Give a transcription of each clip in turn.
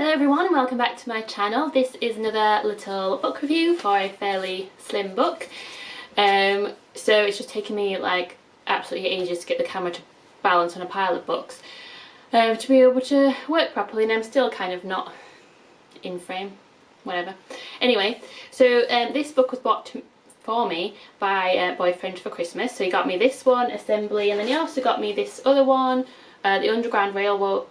Hello everyone and welcome back to my channel. This is another little book review for a fairly slim book. So it's just taken me like absolutely ages to get the camera to balance on a pile of books to be able to work properly, and I'm still kind of not in frame, whatever. Anyway, so this book was bought for me by a boyfriend for Christmas. So he got me this one, Assembly, and then he also got me this other one, The Underground Railroad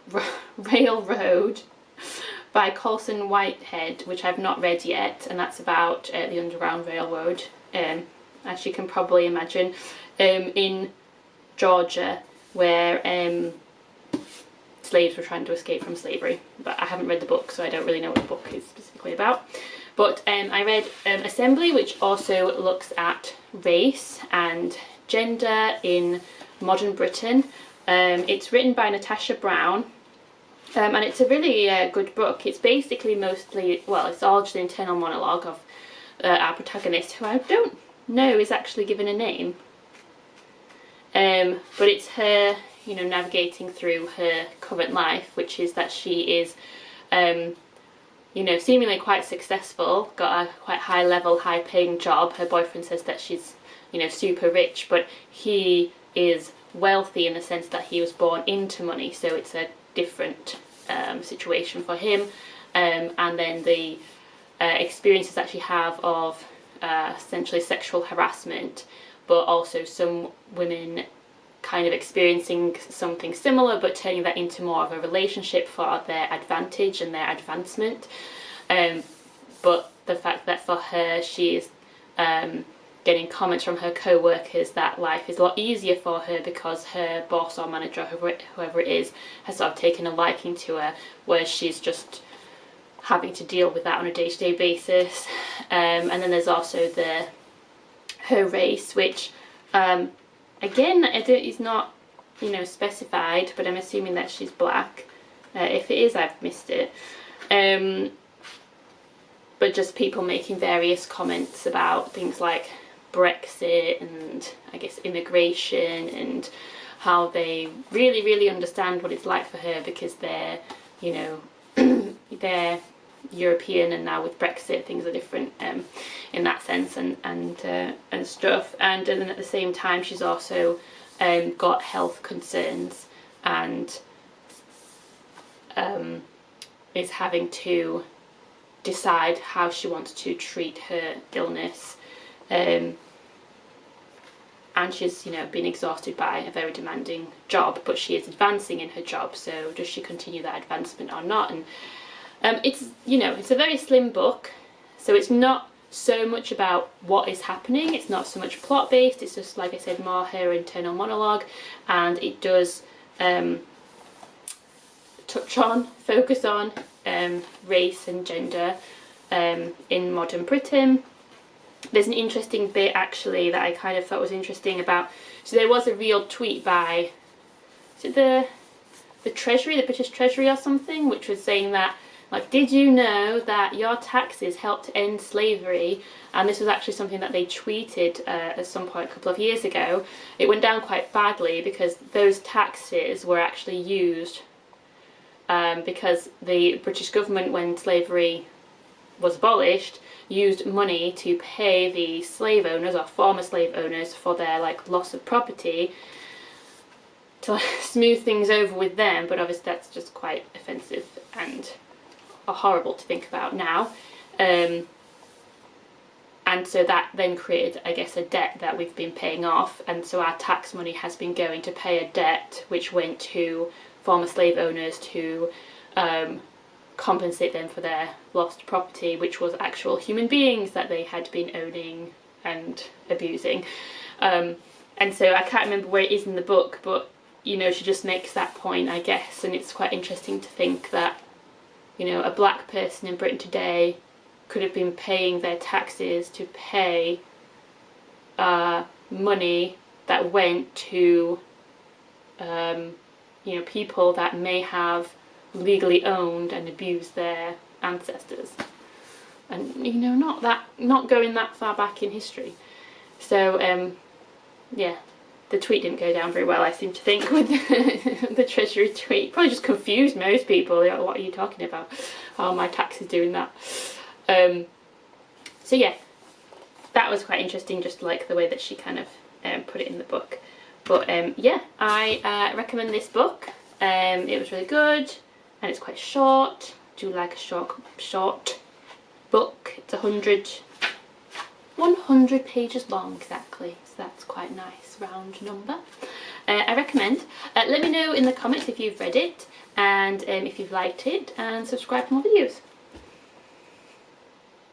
by Colson Whitehead, which I've not read yet, and that's about the Underground Railroad, as you can probably imagine, in Georgia, where slaves were trying to escape from slavery. But I haven't read the book, so I don't really know what the book is specifically about. But I read Assembly, which also looks at race and gender in modern Britain. It's written by Natasha Brown. And it's a really good book. It's basically mostly, well, it's all just an internal monologue of our protagonist, who I don't know is actually given a name. But it's her, you know, navigating through her current life, which is that she is, you know, seemingly quite successful, got a quite high level, high paying job. Her boyfriend says that she's, you know, super rich, but he is wealthy in the sense that he was born into money, so it's a different situation for him, and then the experiences that she have of essentially sexual harassment, but also some women kind of experiencing something similar but turning that into more of a relationship for their advantage and their advancement. But the fact that for her she is getting comments from her co-workers that life is a lot easier for her because her boss or manager, whoever it is, has sort of taken a liking to her, whereas she's just having to deal with that on a day-to-day basis. And then there's also her race, which again is not, you know, specified, but I'm assuming that she's black. If it is, I've missed it. But just people making various comments about things like Brexit and I guess immigration, and how they really understand what it's like for her because they're, you know, they're European, and now with Brexit things are different in that sense, and stuff. And then at the same time she's also got health concerns and is having to decide how she wants to treat her illness, and she's, you know, been exhausted by a very demanding job, but she is advancing in her job, so does she continue that advancement or not? And it's, you know, it's a very slim book, so it's not so much about what is happening, it's not so much plot based, it's just, like I said, more her internal monologue, and it does focus on race and gender in modern Britain. There's an interesting bit actually that I kind of thought was interesting about, so there was a real tweet by, is it the Treasury, the British Treasury or something, which was saying that, like, did you know that your taxes helped end slavery? And this was actually something that they tweeted at some point a couple of years ago. It went down quite badly because those taxes were actually used because the British government, when slavery was abolished, used money to pay the slave owners or former slave owners for their like loss of property, to smooth things over with them. But obviously that's just quite offensive and horrible to think about now. And so that then created, I guess, a debt that we've been paying off, and so our tax money has been going to pay a debt which went to former slave owners to compensate them for their lost property, which was actual human beings that they had been owning and abusing. And so I can't remember where it is in the book, but, you know, she just makes that point, I guess, and it's quite interesting to think that, you know, a black person in Britain today could have been paying their taxes to pay money that went to you know, people that may have legally owned and abused their ancestors, and, you know, not going that far back in history. So yeah, the tweet didn't go down very well, I seem to think, with the Treasury tweet. Probably just confused most people. What are you talking about? Oh, my tax is doing that. So yeah, that was quite interesting, just like the way that she kind of put it in the book. But yeah, I recommend this book. It was really good, and it's quite short. I do like a short book. It's 100 pages long exactly, so that's quite a nice round number. I recommend. Let me know in the comments if you've read it, and if you've liked it, and subscribe for more videos.